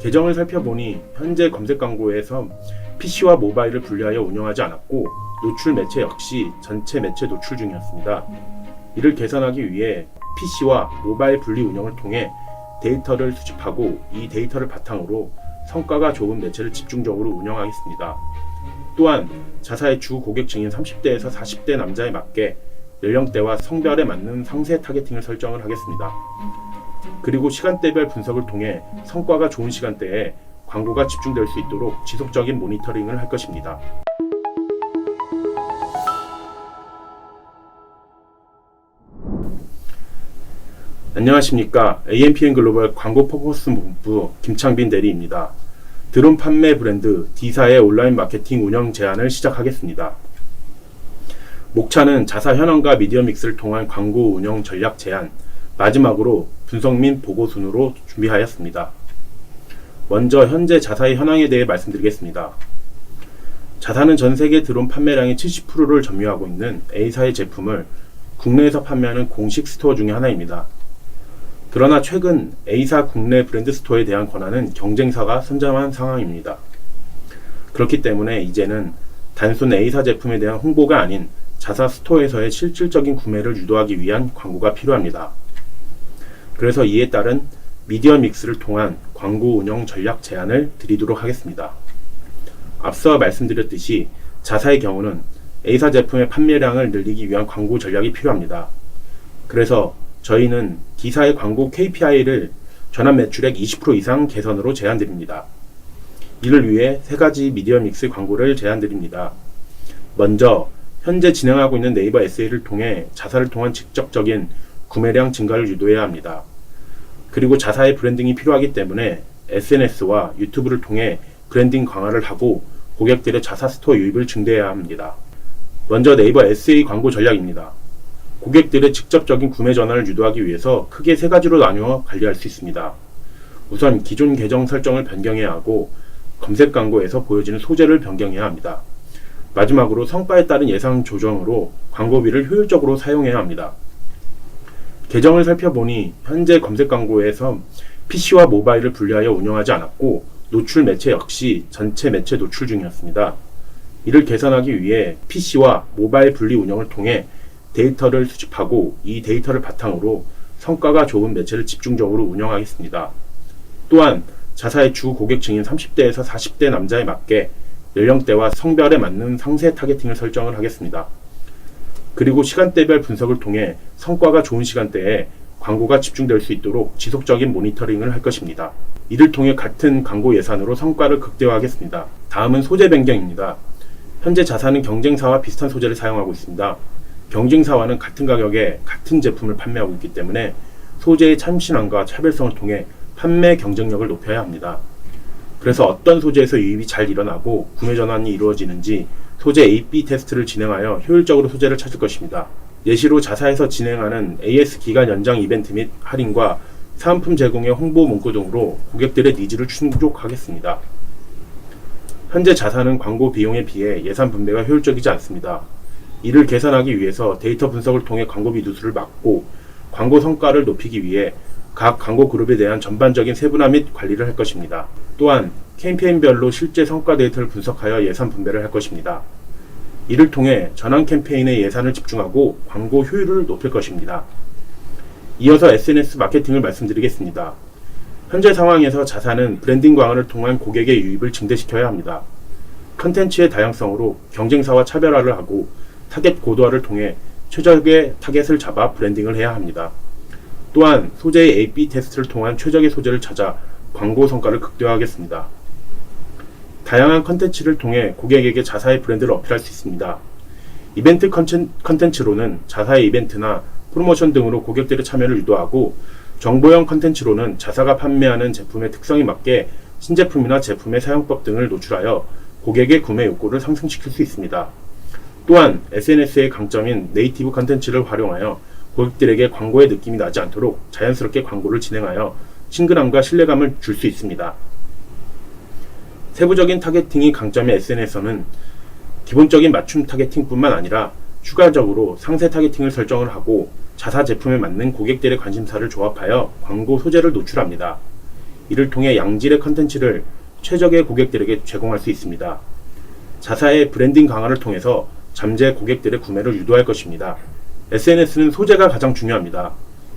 계정을 살펴보니 현재 검색 광고에서 PC와 모바일을 분리하여 운영하지 않았고 노출 매체 역시 전체 매체 노출 중이었습니다. 이를 개선하기 위해 PC와 모바일 분리 운영을 통해 데이터를 수집하고 이 데이터를 바탕으로 성과가 좋은 매체를 집중적으로 운영하겠습니다. 또한 자사의 주 고객 층인 30대에서 40대 남자에 맞게 연령대와 성별에 맞는 상세 타겟팅을 설정을 하겠습니다. 그리고 시간대별 분석을 통해 성과가 좋은 시간대에 광고가 집중될 수 있도록 지속적인 모니터링을 할 것입니다. 안녕하십니까. AMPN 글로벌 광고 포커스 본부 김창빈 대리입니다. 드론 판매 브랜드 D사의 온라인 마케팅 운영 제안을 시작하겠습니다. 목차는 자사 현황과 미디어 믹스를 통한 광고 운영 전략 제안, 마지막으로 분석 및 보고 순으로 준비하였습니다. 먼저 현재 자사의 현황에 대해 말씀드리겠습니다. 자사는 전 세계 드론 판매량의 70%를 점유하고 있는 A사의 제품을 국내에서 판매하는 공식 스토어 중의 하나입니다. 그러나 최근 A사 국내 브랜드 스토어에 대한 권한은 경쟁사가 선점한 상황입니다. 그렇기 때문에 이제는 단순 A사 제품에 대한 홍보가 아닌 자사 스토어에서의 실질적인 구매를 유도하기 위한 광고가 필요합니다. 그래서 이에 따른 미디어 믹스를 통한 광고 운영 전략 제안을 드리도록 하겠습니다. 앞서 말씀드렸듯이 자사의 경우는 A사 제품의 판매량을 늘리기 위한 광고 전략이 필요합니다. 그래서 저희는 D사의 광고 KPI를 전환 매출액 20% 이상 개선으로 제안드립니다. 이를 위해 세 가지 미디어 믹스 광고를 제안드립니다. 먼저 현재 진행하고 있는 네이버 SA를 통해 자사를 통한 직접적인 구매량 증가를 유도해야 합니다. 그리고 자사의 브랜딩이 필요하기 때문에 SNS와 유튜브를 통해 브랜딩 강화를 하고 고객들의 자사 스토어 유입을 증대해야 합니다. 먼저 네이버 SA 광고 전략입니다. 고객들의 직접적인 구매 전환을 유도하기 위해서 크게 세 가지로 나누어 관리할 수 있습니다. 우선 기존 계정 설정을 변경해야 하고 검색 광고에서 보여지는 소재를 변경해야 합니다. 마지막으로 성과에 따른 예상 조정으로 광고비를 효율적으로 사용해야 합니다. 계정을 살펴보니 현재 검색 광고에서 PC와 모바일을 분리하여 운영하지 않았고 노출 매체 역시 전체 매체 노출 중이었습니다. 이를 개선하기 위해 PC와 모바일 분리 운영을 통해 데이터를 수집하고 이 데이터를 바탕으로 성과가 좋은 매체를 집중적으로 운영하겠습니다. 또한 자사의 주 고객층인 30대에서 40대 남자에 맞게 연령대와 성별에 맞는 상세 타겟팅을 설정을 하겠습니다. 그리고 시간대별 분석을 통해 성과가 좋은 시간대에 광고가 집중될 수 있도록 지속적인 모니터링을 할 것입니다. 이를 통해 같은 광고 예산으로 성과를 극대화하겠습니다. 다음은 소재 변경입니다. 현재 자사는 경쟁사와 비슷한 소재를 사용하고 있습니다. 경쟁사와는 같은 가격에 같은 제품을 판매하고 있기 때문에 소재의 참신함과 차별성을 통해 판매 경쟁력을 높여야 합니다. 그래서 어떤 소재에서 유입이 잘 일어나고 구매 전환이 이루어지는지 소재 A/B 테스트를 진행하여 효율적으로 소재를 찾을 것입니다. 예시로 자사에서 진행하는 AS 기간 연장 이벤트 및 할인과 사은품 제공의 홍보 문구 등으로 고객들의 니즈를 충족하겠습니다. 현재 자사는 광고 비용에 비해 예산 분배가 효율적이지 않습니다. 이를 개선하기 위해서 데이터 분석을 통해 광고비 누수를 막고 광고 성과를 높이기 위해 각 광고 그룹에 대한 전반적인 세분화 및 관리를 할 것입니다. 또한 캠페인별로 실제 성과 데이터를 분석하여 예산 분배를 할 것입니다. 이를 통해 전환 캠페인에 예산을 집중하고 광고 효율을 높일 것입니다. 이어서 SNS 마케팅을 말씀드리겠습니다. 현재 상황에서 자사는 브랜딩 강화를 통한 고객의 유입을 증대시켜야 합니다. 컨텐츠의 다양성으로 경쟁사와 차별화를 하고 타겟 고도화를 통해 최적의 타겟을 잡아 브랜딩을 해야 합니다. 또한 소재의 A/B 테스트를 통한 최적의 소재를 찾아 광고 성과를 극대화하겠습니다. 다양한 컨텐츠를 통해 고객에게 자사의 브랜드를 어필할 수 있습니다. 이벤트 컨텐츠로는 자사의 이벤트나 프로모션 등으로 고객들의 참여를 유도하고 정보형 컨텐츠로는 자사가 판매하는 제품의 특성에 맞게 신제품이나 제품의 사용법 등을 노출하여 고객의 구매 욕구를 상승시킬 수 있습니다. 또한 SNS의 강점인 네이티브 컨텐츠를 활용하여 고객들에게 광고의 느낌이 나지 않도록 자연스럽게 광고를 진행하여 친근함과 신뢰감을 줄 수 있습니다. 세부적인 타겟팅이 강점의 SNS에서는 기본적인 맞춤 타겟팅뿐만 아니라 추가적으로 상세 타겟팅을 설정을 하고 자사 제품에 맞는 고객들의 관심사를 조합하여 광고 소재를 노출합니다. 이를 통해 양질의 컨텐츠를 최적의 고객들에게 제공할 수 있습니다. 자사의 브랜딩 강화를 통해서 잠재 고객들의 구매를 유도할 것입니다. SNS는 소재가 가장 중요합니다.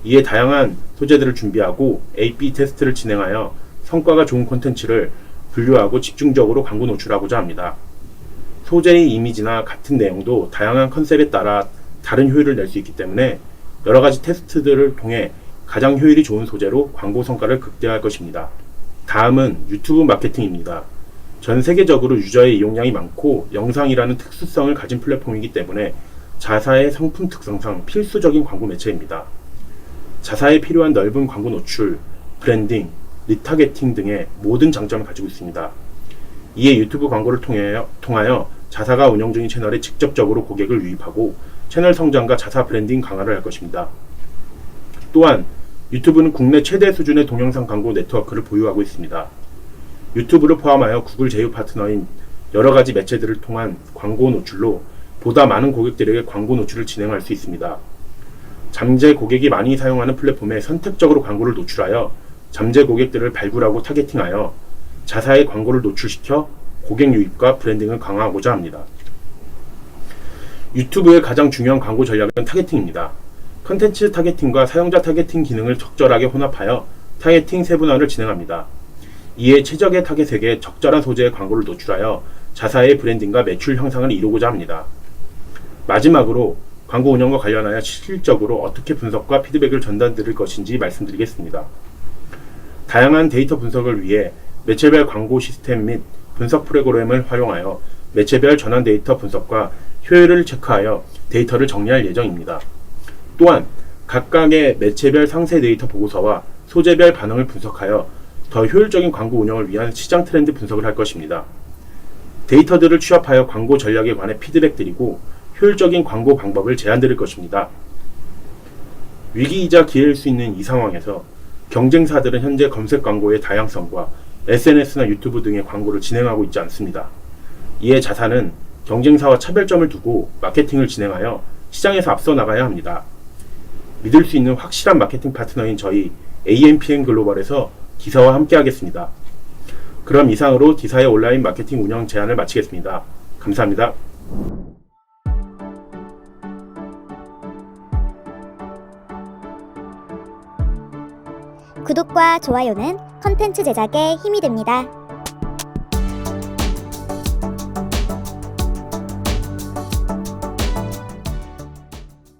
이에 다양한 소재들을 준비하고 A/B 테스트를 진행하여 성과가 좋은 콘텐츠를 분류하고 집중적으로 광고 노출하고자 합니다. 소재의 이미지나 같은 내용도 다양한 컨셉에 따라 다른 효율을 낼 수 있기 때문에 여러 가지 테스트들을 통해 가장 효율이 좋은 소재로 광고 성과를 극대화할 것입니다. 다음은 유튜브 마케팅입니다. 전 세계적으로 유저의 이용량이 많고 영상이라는 특수성을 가진 플랫폼이기 때문에 자사의 상품 특성상 필수적인 광고 매체입니다. 자사에 필요한 넓은 광고 노출, 브랜딩, 리타게팅 등의 모든 장점을 가지고 있습니다. 이에 유튜브 광고를 통하여 자사가 운영 중인 채널에 직접적으로 고객을 유입하고 채널 성장과 자사 브랜딩 강화를 할 것입니다. 또한 유튜브는 국내 최대 수준의 동영상 광고 네트워크를 보유하고 있습니다. 유튜브를 포함하여 구글 제휴 파트너인 여러 가지 매체들을 통한 광고 노출로 보다 많은 고객들에게 광고 노출을 진행할 수 있습니다. 잠재 고객이 많이 사용하는 플랫폼에 선택적으로 광고를 노출하여 잠재 고객들을 발굴하고 타겟팅하여 자사의 광고를 노출시켜 고객 유입과 브랜딩을 강화하고자 합니다. 유튜브의 가장 중요한 광고 전략은 타겟팅입니다. 컨텐츠 타겟팅과 사용자 타겟팅 기능을 적절하게 혼합하여 타겟팅 세분화를 진행합니다. 이에 최적의 타겟에게 적절한 소재의 광고를 노출하여 자사의 브랜딩과 매출 향상을 이루고자 합니다. 마지막으로 광고 운영과 관련하여 실질적으로 어떻게 분석과 피드백을 전달드릴 것인지 말씀드리겠습니다. 다양한 데이터 분석을 위해 매체별 광고 시스템 및 분석 프로그램을 활용하여 매체별 전환 데이터 분석과 효율을 체크하여 데이터를 정리할 예정입니다. 또한 각각의 매체별 상세 데이터 보고서와 소재별 반응을 분석하여 더 효율적인 광고 운영을 위한 시장 트렌드 분석을 할 것입니다. 데이터들을 취합하여 광고 전략에 관해 피드백 드리고 효율적인 광고 방법을 제안 드릴 것입니다. 위기이자 기회일 수 있는 이 상황에서 경쟁사들은 현재 검색 광고의 다양성과 SNS나 유튜브 등의 광고를 진행하고 있지 않습니다. 이에 자사는 경쟁사와 차별점을 두고 마케팅을 진행하여 시장에서 앞서 나가야 합니다. 믿을 수 있는 확실한 마케팅 파트너인 저희 AMPM 글로벌에서 디사와 함께 하겠습니다. 그럼 이상으로 디사의 온라인 마케팅 운영 제안을 마치겠습니다. 감사합니다. 구독과 좋아요는 컨텐츠 제작에 힘이 됩니다.